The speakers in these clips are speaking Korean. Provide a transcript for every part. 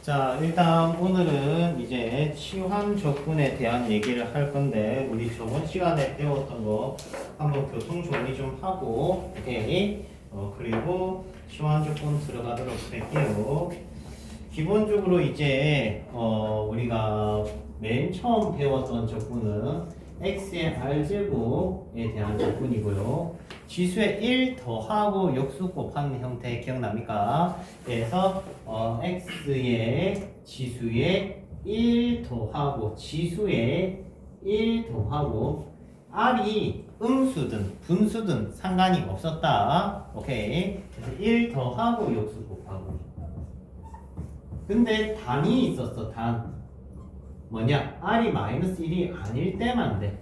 자, 일단 오늘은 이제 치환 적분에 대한 얘기를 할 건데, 우리 저번 시간에 배웠던 거 한번 교통 정리 좀 하고, 오케이. 그리고 치환 적분 들어가도록 할게요. 기본적으로 이제 우리가 맨 처음 배웠던 적분은 x의 r제곱에 대한 적분이고요. 지수에 1 더하고 역수 곱하는 형태 기억납니까? 그래서 x의 지수에 1 더하고 지수에 1 더하고 r이 음수든 분수든 상관이 없었다. 오케이. 그래서 1 더하고 역수 곱하고. 근데 단이 있었어. 단. 뭐냐? r이 마이너스 1이 아닐 때만 돼.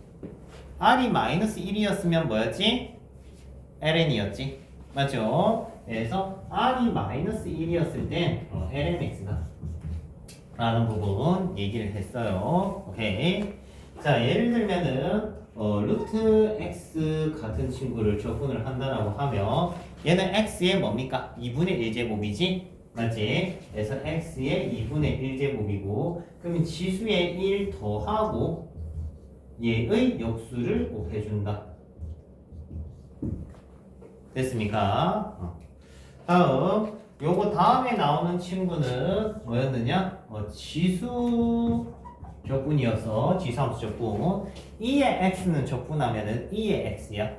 r이 마이너스 1이었으면 뭐였지? ln이었지. 맞죠? 그래서 r이 마이너스 1이었을 땐 lnx다 라는 부분 얘기를 했어요. 오케이. 자, 예를 들면은 루트 x 같은 친구를 적분을 한다라고 하면 얘는 x의 뭡니까? 2분의 1제곱이지? 맞지? 그래서 x의 2분의 1제곱이고 그러면 지수에 1 더하고 얘의 역수를 곱해준다. 됐습니까? 다음 요거 다음에 나오는 친구는 뭐였느냐? 지수 적분이어서 지수함수 적분 2의 x는 적분하면은 2의 x야.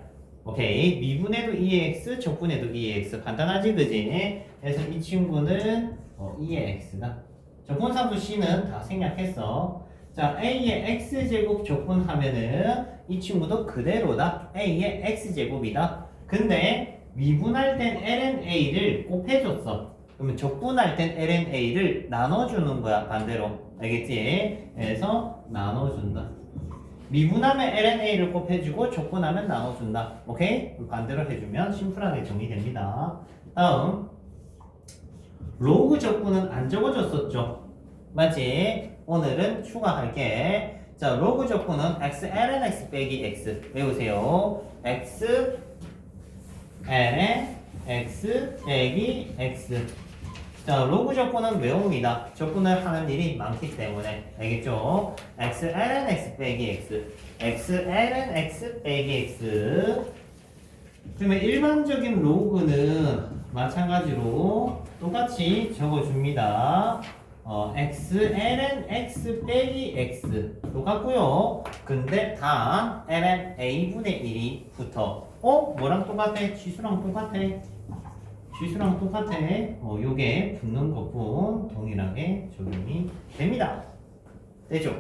오케이. 미분해도 2의 x, 적분해도 2의 x. 간단하지, 그지? 그래서 이 친구는 2의 x다. 적분함수 c는 다 생략했어. 자, a의 x제곱 적분하면은 이 친구도 그대로다. a의 x제곱이다. 근데 미분할 땐 lna를 곱해줬어. 그러면 적분할 땐 lna를 나눠주는 거야, 반대로. 알겠지? 그래서 나눠준다. 미분하면 lna를 곱해주고 적분하면 나눠준다. 오케이? 반대로 해주면 심플하게 정리됩니다. 다음 로그 적분은 안 적어줬었죠? 맞지? 오늘은 추가할게. 자, 로그 적분은 x ln x 빼기 x 외우세요. x ln x 빼기 x. 자, 로그 적분은 외웁니다. 적분을 하는 일이 많기 때문에. 알겠죠? x ln x 빼기 x. x ln x 빼기 x. 그러면 일반적인 로그는 마찬가지로 똑같이 적어줍니다. x ln x 빼기 x 똑같고요. 근데 단 ln a분의 1이 붙어. 뭐랑 똑같아? 지수랑 똑같아. 지수랑 똑같아. 요게 붙는 것뿐 동일하게 적용이 됩니다. 되죠?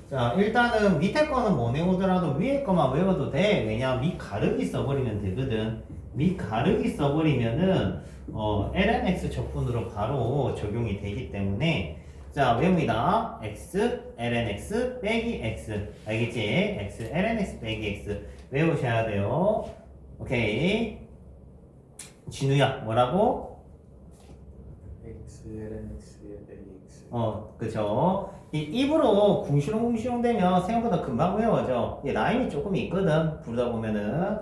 자, 일단은 밑에 거는 못 외우더라도 위에 거만 외워도 돼. 왜냐? 밑 가르기 써버리면 되거든. 밑 가르기 써버리면은 lnx 적분으로 바로 적용이 되기 때문에 자, 외웁니다. x lnx 빼기 x. 알겠지? x lnx 빼기 x 외우셔야 돼요. 오케이. 진우야, 뭐라고? x ln x 빼기 x. 그쵸. 이 입으로 궁시렁궁시렁 되면 생각보다 금방 외워져. 이 라임이 조금 있거든. 부르다 보면은.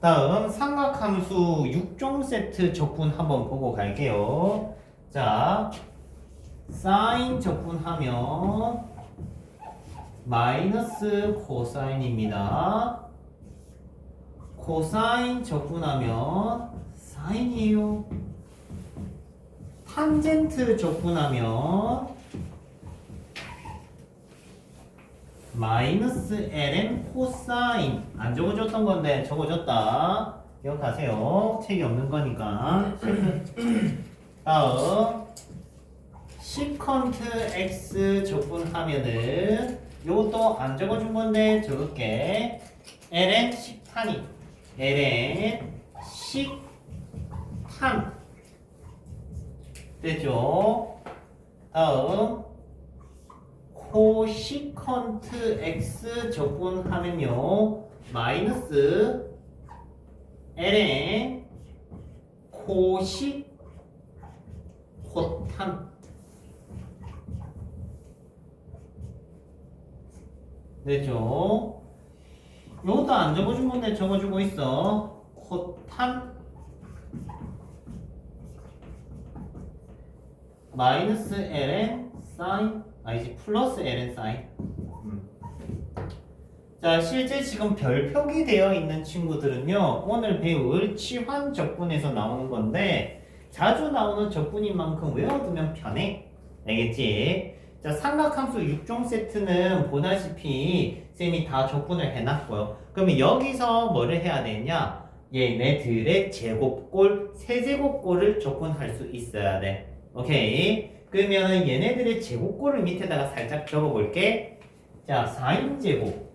다음 삼각함수 6종 세트 적분 한번 보고 갈게요. 자, 사인 적분하면 마이너스 코사인입니다. 코사인 적분하면 사인이에요. 탄젠트 적분하면 마이너스 ln 코사인. 안 적어줬던 건데 적어줬다. 기억하세요. 책이 없는 거니까. 다음 시컨트 x 적분하면은 요것도 안 적어준 건데 적을게. ln 식탄이 ln 식탄 됐죠? 다음 코시컨트 x 적분하면요 마이너스 ln 코식 코탄 됐죠? 요것도 안 적어준 건데 적어주고 있어. 코탄 마이너스 ln 사인 아니지 플러스 ln 사인. 자, 실제 지금 별표기 되어 있는 친구들은요, 오늘 배울 치환 적분에서 나오는 건데, 자주 나오는 적분인 만큼 외워두면 편해. 알겠지? 자, 삼각함수 6종 세트는 보다시피 쌤이 다 적분을 해놨고요. 그러면 여기서 뭐를 해야 되냐? 얘네들의 제곱골, 세제곱골을 적분할 수 있어야 돼. 오케이? 그러면 얘네들의 제곱골을 밑에다가 살짝 적어볼게. 자, 4인제곱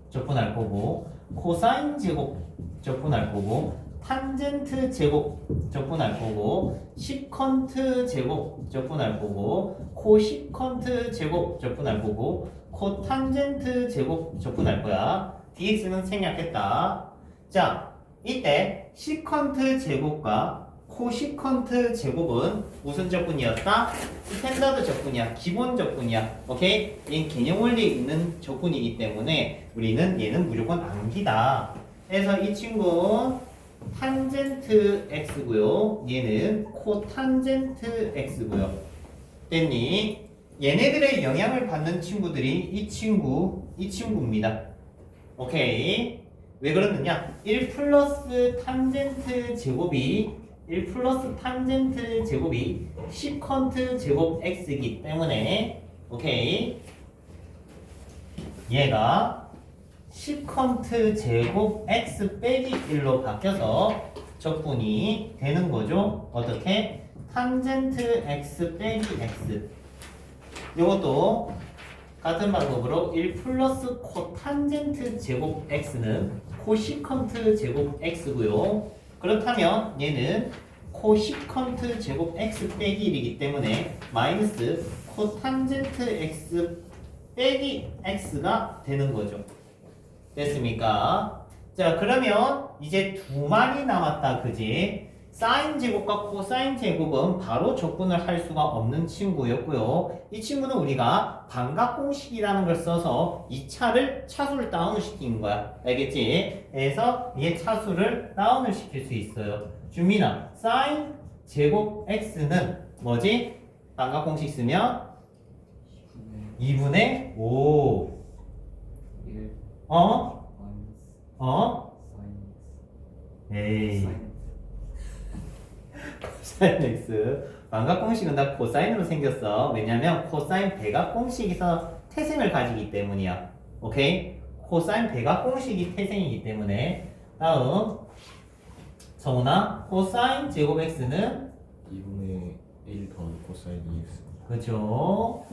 적분할 거고, 코사인 제곱 적분할 거고, 탄젠트 제곱 적분할 거고, 시컨트 제곱 적분할 거고, 코시컨트 제곱 적분할 거고, 코탄젠트 제곱 적분할 거야. dx는 생략했다. 자, 이때 시컨트 제곱과 코시컨트 제곱은 무슨 적분이었다? 스탠다드 적분이야. 기본 적분이야. 오케이? 얘는 개념 원리에 있는 적분이기 때문에 우리는 얘는 무조건 암기다. 그래서 이 친구는 탄젠트 x고요. 얘는 코탄젠트 x고요. 됐니? 얘네들의 영향을 받는 친구들이 이 친구입니다. 오케이? 왜 그러느냐? 1 플러스 탄젠트 제곱이 시컨트 제곱 x이기 때문에 오케이 얘가 시컨트 제곱 x 빼기 1로 바뀌어서 적분이 되는 거죠. 어떻게? 탄젠트 x 빼기 x 이것도 같은 방법으로 1 플러스 코탄젠트 제곱 x는 코시컨트 제곱 x고요. 그렇다면 얘는 코시컨트 제곱 x 빼기 1이기 때문에 마이너스 코탄젠트 x 빼기 x가 되는 거죠. 됐습니까? 자, 그러면 이제 두 마리 남았다. 그지? 사인 제곱과 코사인 제곱은 바로 적분을 할 수가 없는 친구였고요. 이 친구는 우리가 반각공식이라는 걸 써서 이 차수를 다운을 시킨 거야. 알겠지? 그래서 얘 차수를 다운을 시킬 수 있어요. 주민아, 사인 제곱 x는 뭐지? 반각공식 쓰면 2분의 5 1 에이 코사인 x 반각공식은 다 코사인으로 생겼어. 왜냐면 코사인 대각공식에서 태생을 가지기 때문이야. 오케이? 코사인 대각공식이 태생이기 때문에. 다음 성훈아, 코사인 제곱 x는 2분의 1 더하기 코사인 2x. 그죠?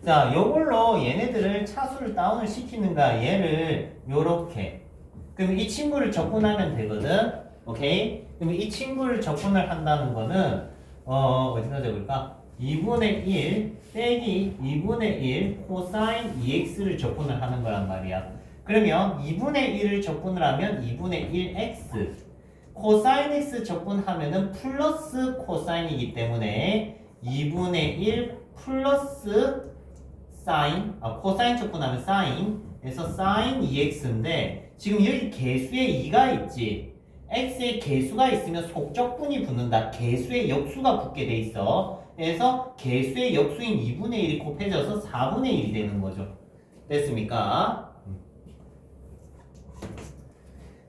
자, 요걸로 얘네들을 차수를 다운을 시키는가 얘를 요렇게. 그럼 이 친구를 적분하면 되거든. 오케이? 그럼 이 친구를 적분을 한다는 거는 어디다 적을까? 2분의 1 빼기 2분의 1 코사인 2x를 적분을 하는 거란 말이야. 그러면 2분의 1을 적분을 하면 2분의 1x 코사인 x 적분하면은 플러스 코사인이기 때문에 2분의 1 플러스 사인 코사인 적분하면 사인 그래서 사인 2x인데 지금 여기 개수에 2가 있지. x에 개수가 있으면 속적분이 붙는다. 개수에 역수가 붙게 돼 있어. 그래서 개수의 역수인 2분의 1이 곱해져서 4분의 1이 되는 거죠. 됐습니까?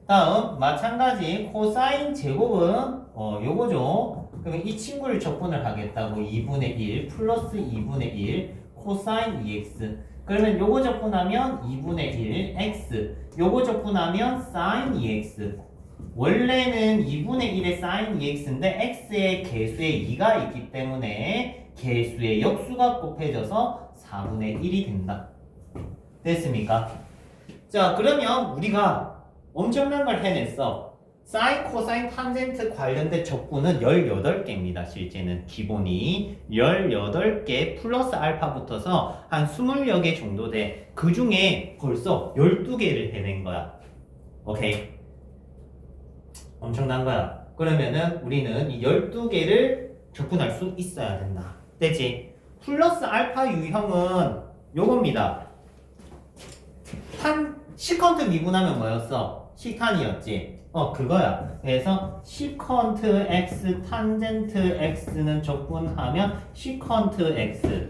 다음 마찬가지 코사인 제곱은 요거죠. 그러면 이 친구를 적분을 하겠다고 2분의 1 플러스 2분의 1 코사인 2x 그러면 요거 적분하면 2분의 1 x 요거 적분하면 사인 2x 원래는 2분의 1의 사인 2x인데 x의 개수에 2가 있기 때문에 개수의 역수가 곱해져서 4분의 1이 된다. 됐습니까? 자, 그러면 우리가 엄청난 걸 해냈어. 사인, 코사인, 탄젠트 관련된 적분은 18개입니다. 실제는 기본이 18개 플러스 알파 붙어서 한 20여 개 정도 돼. 그 중에 벌써 12개를 해낸 거야. 오케이? 엄청난 거야. 그러면은 우리는 이 12개를 적분할 수 있어야 된다. 되지? 플러스 알파 유형은 요겁니다. 시컨트 미분하면 뭐였어? 시탄이었지. 그거야. 그래서 시컨트 x 탄젠트 x는 적분하면 시컨트 x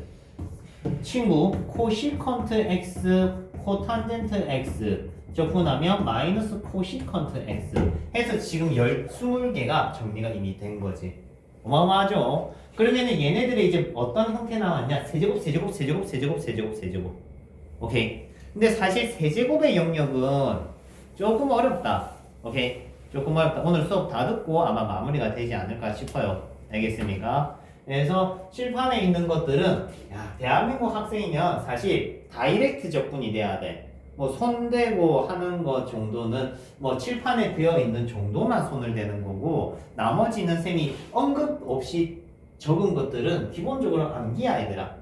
친구 코시컨트 x 코탄젠트 x 적분하면 마이너스 코시컨트 x 해서 지금 20개가 정리가 이미 된 거지. 어마어마하죠? 그러면은 얘네들이 이제 어떤 형태 나왔냐? 세제곱, 세제곱, 세제곱, 세제곱, 세제곱, 세제곱. 오케이. 근데 사실 세제곱의 영역은 조금 어렵다. 오케이. 조금 어렵다. 오늘 수업 다 듣고 아마 마무리가 되지 않을까 싶어요. 알겠습니까? 그래서 칠판에 있는 것들은 야, 대한민국 학생이면 사실 다이렉트 접근이 돼야 돼. 뭐 손대고 하는 것 정도는 뭐 칠판에 되어 있는 정도만 손을 대는 거고 나머지는 쌤이 언급 없이 적은 것들은 기본적으로 암기야 얘들아.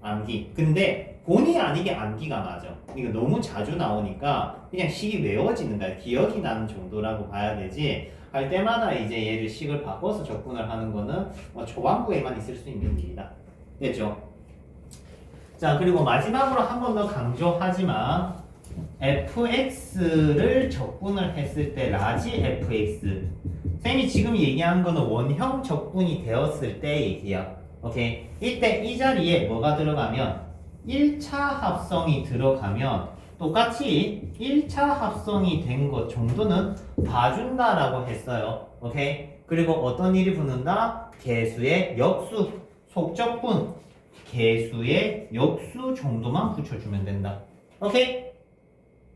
암기. 근데 본의 아니게 암기가 맞아. 이거 너무 자주 나오니까 그냥 식이 외워지는 거야. 기억이 나는 정도라고 봐야 되지. 할 때마다 이제 얘를 식을 바꿔서 접근을 하는 거는 뭐 초반부에만 있을 수 있는 일이다. 됐죠? 자, 그리고 마지막으로 한 번 더 강조하지만 fx를 적분을 했을 때 라지 fx 쌤이 지금 얘기한 거는 원형 적분이 되었을 때 얘기야. 오케이? 이때 이 자리에 뭐가 들어가면 1차 합성이 들어가면 똑같이 1차 합성이 된 것 정도는 봐준다라고 했어요. 오케이? 그리고 어떤 일이 붙는다? 개수의 역수, 속적분, 개수의 역수 정도만 붙여주면 된다. 오케이?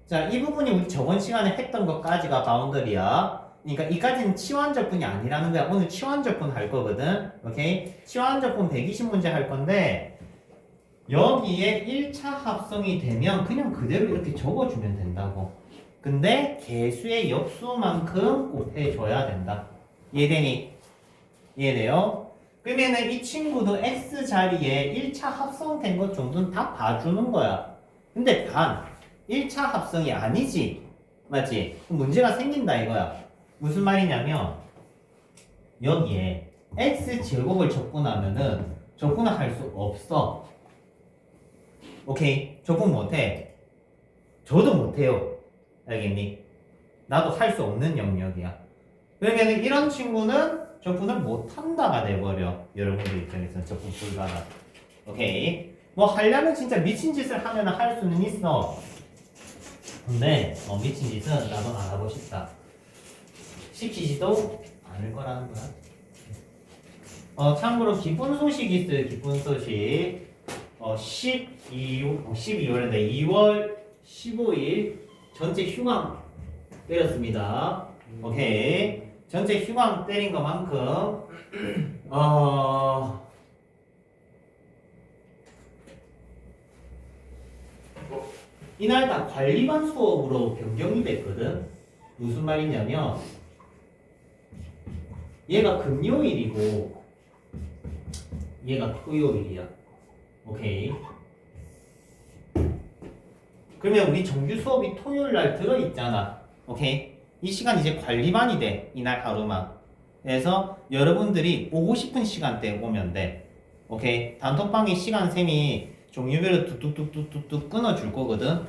자, 이 부분이 우리 저번 시간에 했던 것까지가 바운더리야. 그러니까 이까지는 치환적분이 아니라는 거야. 오늘 치환적분 할 거거든. 오케이? 치환적분 120문제 할 건데 여기에 1차 합성이 되면 그냥 그대로 이렇게 적어주면 된다고. 근데 개수의 역수만큼 꼭 해줘야 된다. 이해되니? 이해돼요? 그러면은 이 친구도 x 자리에 1차 합성된 것 정도는 다 봐주는 거야. 근데 단 1차 합성이 아니지. 맞지? 그럼 문제가 생긴다 이거야. 무슨 말이냐면 여기에 x제곱을 적분하면은 적분을 할 수 없어. 오케이? 적분 못해. 저도 못해요. 알겠니? 나도 할 수 없는 영역이야. 그러면 이런 친구는 적분을 못한다가 돼버려. 여러분들 입장에서는 적분 불가다. 오케이? 뭐 하려면 진짜 미친 짓을 하면 할 수는 있어. 근데 미친 짓은 나도 안 하고 싶다. 시키지도 않을 거라는 거야. 참고로 기쁜 소식이 있어요. 기쁜 소식. 12월인데 2월 15일 전체 휴강 때렸습니다. 오케이. 전체 휴강 때린 것만큼 이날 다 관리반 수업으로 변경이 됐거든. 무슨 말이냐면 얘가 금요일이고 얘가 토요일이야. 오케이. 그러면 우리 정규 수업이 토요일 날 들어있잖아. 오케이. 이 시간 이제 관리반이 돼. 이날 하루만. 그래서 여러분들이 오고 싶은 시간대에 오면 돼. 오케이. 단톡방에 시간 셈이 종류별로 뚝뚝뚝뚝뚝 끊어줄 거거든.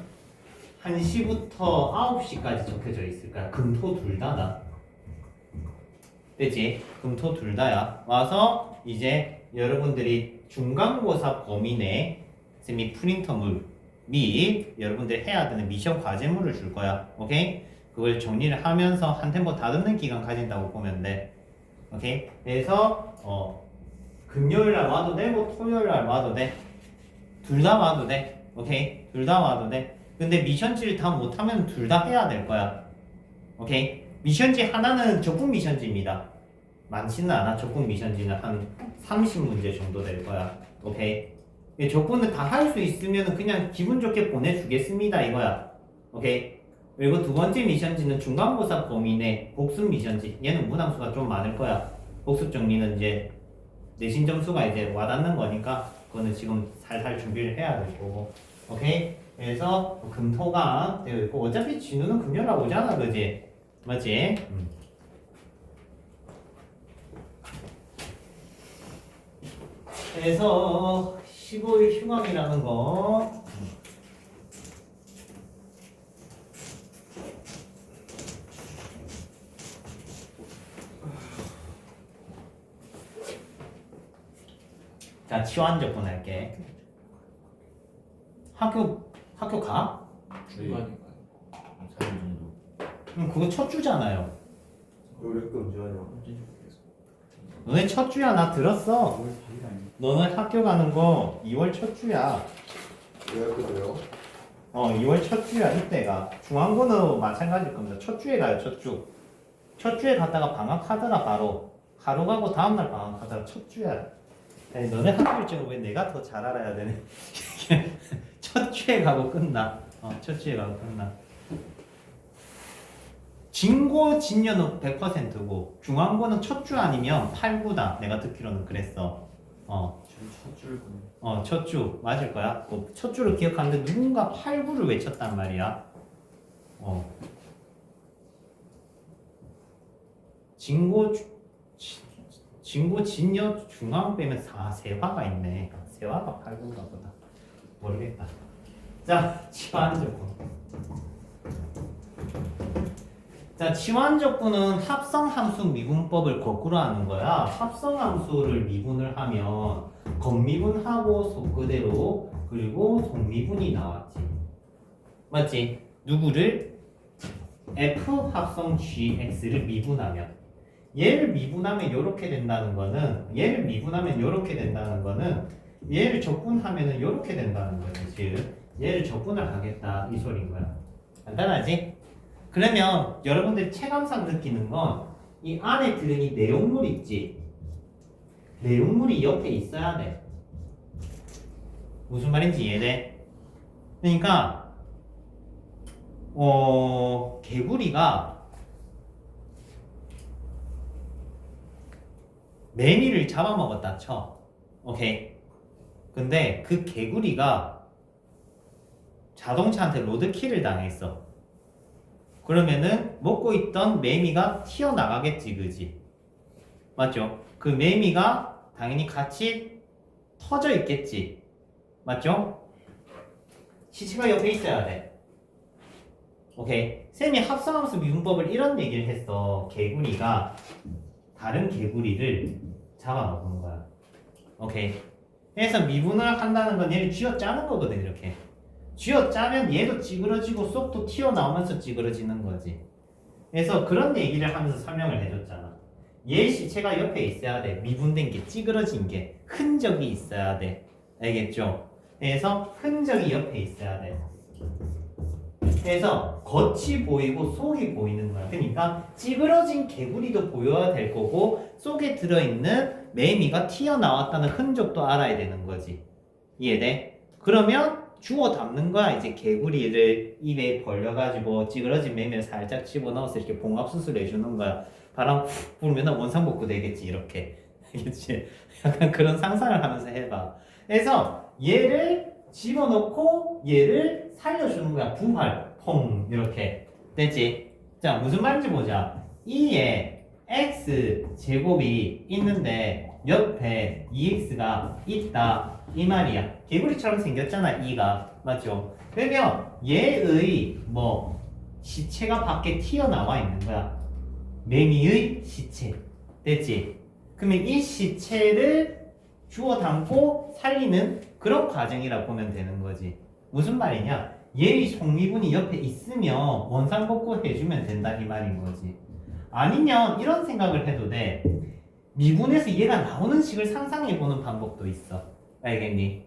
1시부터 9시까지 적혀져 있을 거야. 금토 둘 다다. 됐지? 금토 둘 다야. 와서 이제 여러분들이 중간고사 범위 내 쌤이 프린터물 및 여러분들이 해야 되는 미션 과제물을 줄 거야. 오케이? 그걸 정리를 하면서 한 템포 다듬는 기간 가진다고 보면 돼. 오케이? 그래서 금요일 날 와도 되고 토요일 날 와도 돼. 둘 다 와도 돼. 오케이? 둘 다 와도 돼. 근데 미션지를 다 못하면 둘 다 해야 될 거야. 오케이? 미션지 하나는 적분 미션지입니다. 많지는 않아. 적분 미션지는 한 30문제 정도 될 거야. 오케이? 적분을 다 할 수 있으면 그냥 기분 좋게 보내주겠습니다 이거야. 오케이? 그리고 두 번째 미션지는 중간고사 범위 내 복습 미션지. 얘는 문항수가 좀 많을 거야. 복습 정리는 이제 내신 점수가 이제 와닿는 거니까 그거는 지금 살살 준비를 해야 될 거고. 오케이? 그래서 금토가 되어 있고 어차피 진우는 금요일 날 오잖아. 그지? 맞지? 그래서 15일 휴강이라는 거 자, 치환적분 할게. 학교 가? 중간인가요? 4일 정도. 그거 첫 주잖아요. 우리 학교 언제 하냐? 언제인지 모르겠어. 너네 첫 주야. 나 들었어. 5월 4일 아니야? 너는 학교 가는 거 2월 첫 주야. 우리 학교도요? 2월 첫 주야. 이때가. 중앙고는 마찬가지일 겁니다. 첫 주에 가요. 첫 주. 첫 주에 갔다가 방학하더라 바로. 하루 가고 다음날 방학하더라. 첫 주야. 아니, 너네 학교 일정을 왜 내가 더 잘 알아야 되네. 첫 주에 가고 끝나. 첫 주에 가고 끝나. 진고 진료는 100%고 중앙고는 첫 주 아니면 8구다. 내가 듣기로는 그랬어. 지금 첫 줄군. 첫 주 맞을 거야. 첫 주를 기억하는데 누군가 8구를 외쳤단 말이야. 진고 진여 중앙 빼면 세화가 있네. 세화가 8구인가 보다. 모르겠다. 자, 치환적분. 자, 치환적분은 합성함수 미분법을 거꾸로 하는 거야. 합성함수를 미분을 하면 겉미분하고 속그대로 그리고 속미분이 나왔지. 맞지? 누구를? F 합성 GX를 미분하면 얘를 미분하면 이렇게 된다는 거는 얘를 적분하면 이렇게 된다는 거지. 즉 얘를 적분을 하겠다 이 소리인 거야. 간단하지? 그러면 여러분들이 체감상 느끼는 건 이 안에 들은 이 내용물 있지? 내용물이 옆에 있어야 돼. 무슨 말인지 이해돼? 그러니까 개구리가 매미를 잡아먹었다 쳐. 오케이. 근데 그 개구리가 자동차한테 로드킬을 당했어. 그러면은 먹고 있던 매미가 튀어나가겠지, 그지? 맞죠? 그 매미가 당연히 같이 터져 있겠지. 맞죠? 시체가 옆에 있어야 돼. 오케이. 쌤이 합성함수 미분법을 이런 얘기를 했어. 개구리가 다른 개구리를 잡아먹은 거야. 오케이. 그래서 미분을 한다는 건 얘를 쥐어짜는 거거든, 이렇게. 쥐어짜면 얘도 찌그러지고 쏙도 튀어나오면서 찌그러지는 거지. 그래서 그런 얘기를 하면서 설명을 해줬잖아. 얘 시체가 옆에 있어야 돼. 미분된 게, 찌그러진 게, 흔적이 있어야 돼. 알겠죠? 그래서 흔적이 옆에 있어야 돼. 그래서 겉이 보이고 속이 보이는 거야. 그러니까 찌그러진 개구리도 보여야 될 거고 속에 들어있는 매미가 튀어나왔다는 흔적도 알아야 되는 거지. 이해돼? 그러면 주워 담는 거야. 이제 개구리를 입에 벌려가지고 찌그러진 매미를 살짝 집어넣어서 이렇게 봉합수술 해주는 거야. 바람 훅 불면 원상복구 되겠지, 이렇게. 알겠지? 약간 그런 상상을 하면서 해봐. 그래서 얘를 집어넣고 얘를 살려주는 거야. 부활, 퐁, 이렇게. 됐지? 자, 무슨 말인지 보자. 2에 x 제곱이 있는데 옆에 2x가 있다 이 말이야. 개구리처럼 생겼잖아, 2가. 맞죠? 그러면 얘의 시체가 밖에 튀어나와 있는 거야. 매미의 시체. 됐지? 그러면 이 시체를 주워 담고 살리는 그런 과정이라 보면 되는 거지. 무슨 말이냐? 얘의 속미분이 옆에 있으면 원상복구 해주면 된다 이 말인 거지. 아니면 이런 생각을 해도 돼. 미분에서 얘가 나오는 식을 상상해보는 방법도 있어. 알겠니?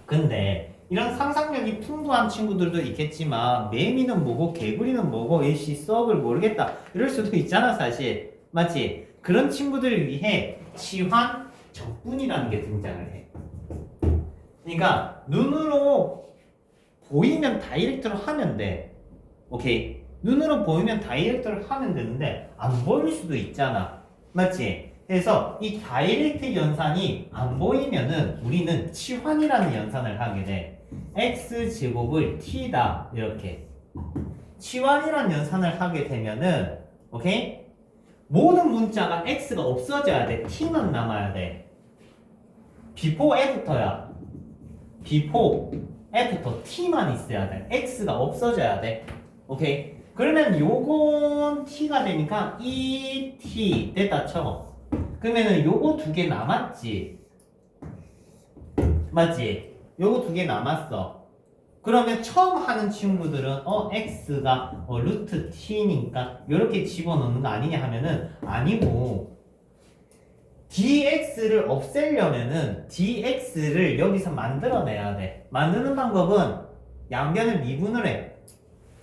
근데 이런 상상력이 풍부한 친구들도 있겠지만 매미는 뭐고 개구리는 뭐고 일시 수업을 모르겠다 이럴 수도 있잖아, 사실. 맞지? 그런 친구들을 위해 치환 적분이라는 게 등장을 해. 그러니까 눈으로 보이면 다이렉트로 하면 돼. 오케이? 눈으로 보이면 다이렉트로 하면 되는데 안 보일 수도 있잖아. 맞지? 그래서 이 다이렉트 연산이 안 보이면은 우리는 치환이라는 연산을 하게 돼. x제곱을 t다 이렇게. 치환이라는 연산을 하게 되면은 오케이? 모든 문자가 x가 없어져야 돼. t만 남아야 돼. before after야. before after t만 있어야 돼. x가 없어져야 돼. 오케이? 그러면 요건 t가 되니까 2t 됐다 쳐. 그러면은 요거 두 개 남았지. 맞지? 요거 두 개 남았어. 그러면 처음 하는 친구들은 x가 루트 t니까 이렇게 집어넣는 거 아니냐 하면은 아니고 dx를 없애려면은 dx를 여기서 만들어내야 돼. 만드는 방법은 양변을 미분을 해.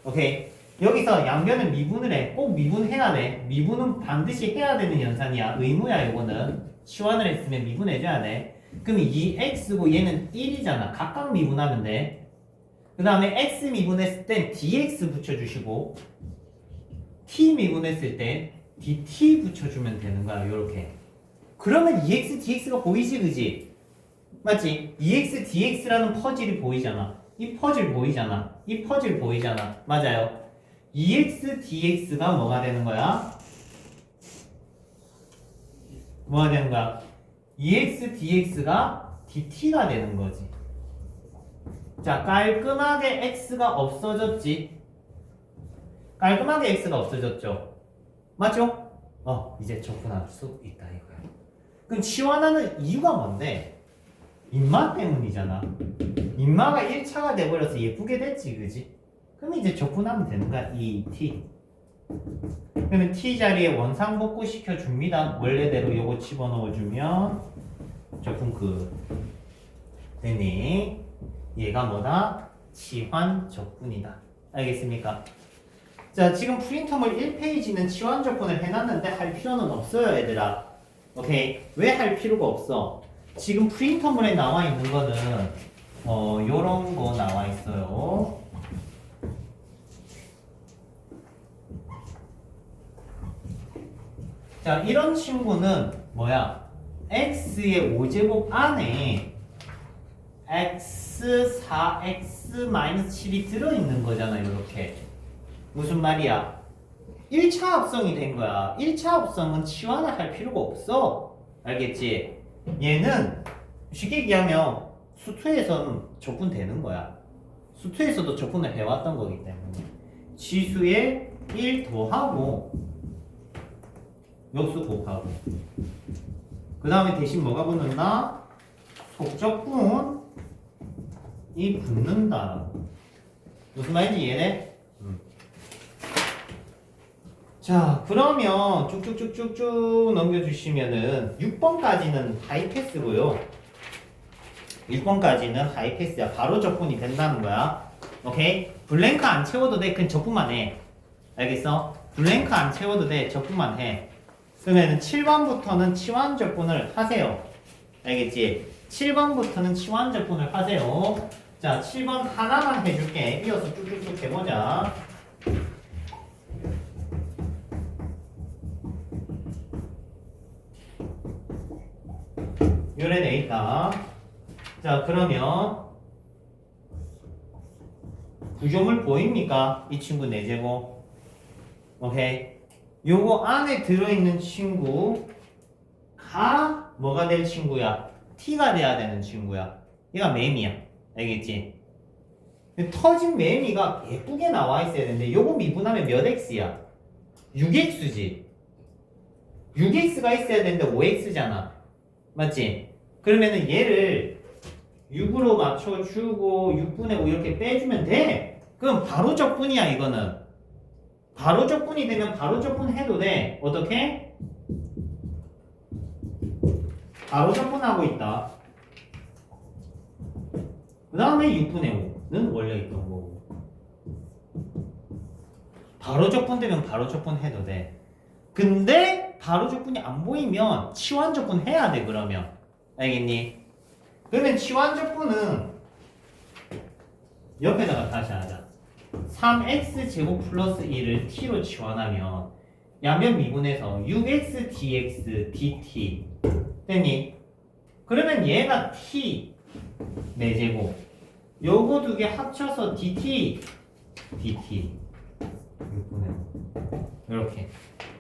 오케이? 여기서 양변을 미분을 해. 꼭 미분해야 돼. 미분은 반드시 해야 되는 연산이야. 의무야 이거는. 치환을 했으면 미분해줘야 돼. 그럼 이 x고 얘는 1이잖아. 각각 미분하면 돼. 그 다음에 x 미분했을 땐 dx 붙여주시고 t 미분했을 땐 dt 붙여주면 되는 거야. 요렇게. 그러면 EX, DX가 보이지, 그지? 맞지? EX, DX라는 퍼즐이 보이잖아. 이 퍼즐 보이잖아. 이 퍼즐 보이잖아. 맞아요. EX, DX가 뭐가 되는 거야? 뭐가 되는 거야? EX, DX가 DT가 되는 거지. 자, 깔끔하게 X가 없어졌지? 깔끔하게 X가 없어졌죠? 맞죠? 이제 접근할 수 있다, 이거야. 그럼 치환하는 이유가 뭔데? 인마 때문이잖아. 인마가 1차가 돼버려서 예쁘게 됐지, 그지? 그럼 이제 접근하면 되는 거야, 이 t. 그러면 t 자리에 원상복구 시켜줍니다. 원래대로 요거 집어넣어주면 접근 끝. 됐니? 얘가 뭐다? 치환 접근이다. 알겠습니까? 자, 지금 프린터물 1페이지는 치환 접근을 해놨는데 할 필요는 없어요, 얘들아. 오케이? 왜 할 필요가 없어? 지금 프린터물에 나와 있는 거는 요런 거 나와 있어요. 자, 이런 친구는 뭐야? x의 5제곱 안에 x 4x-7이 들어있는 거잖아, 요렇게. 무슨 말이야? 1차 합성이 된 거야. 1차 합성은 치환을 할 필요가 없어. 알겠지? 얘는 쉽게 얘기하면 수투에서는 접근되는 거야. 수투에서도 접근을 해왔던 거기 때문에 지수에 1 더하고 역수 곱하고 그 다음에 대신 뭐가 붙는다? 속적분이 붙는다. 무슨 말인지 이해돼? 자, 그러면 쭉쭉쭉쭉쭉 넘겨주시면은 6번까지는 하이패스고요. 6번까지는 하이패스야. 바로 접근이 된다는 거야. 오케이? 블랭크 안 채워도 돼. 그냥 접근만 해. 알겠어? 블랭크 안 채워도 돼. 접근만 해. 그러면은 7번부터는 치환 접근을 하세요. 알겠지? 7번부터는 치환 접근을 하세요. 자, 7번 하나만 해줄게. 이어서 쭉쭉쭉 해보자. 요래 돼 있다. 자, 그러면 구조물 보입니까? 이 친구 4제곱. 오케이. 요거 안에 들어있는 친구가 뭐가 될 친구야? t가 돼야 되는 친구야. 얘가 매미야. 알겠지? 터진 매미가 예쁘게 나와 있어야 되는데 요거 미분하면 몇 x야? 6x지. 6x가 있어야 되는데 5x잖아. 맞지? 그러면은 얘를 6으로 맞춰주고 6분의 5 이렇게 빼주면 돼. 그럼 바로 적분이야 이거는. 바로 적분이 되면 바로 적분해도 돼. 어떻게? 바로 적분하고 있다. 그 다음에 6분의 5는 원래 있던 거고. 바로 적분되면 바로 적분해도 돼. 근데 바로 적분이 안 보이면 치환 적분 해야 돼. 그러면 알겠니? 그러면 치환 적분은 옆에다가 다시 하자. 3x 제곱 플러스 1을 t로 치환하면 양변 미분해서 6x dx dt 됐니? 그러면 얘가 t 4제곱 요거 두 개 합쳐서 dt 6분의 5 이렇게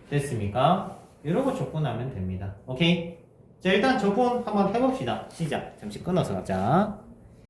됐습니까? 이러고 접근하면 됩니다. 오케이? 자, 일단 접근 한번 해봅시다. 시작. 잠시 끊어서 가자.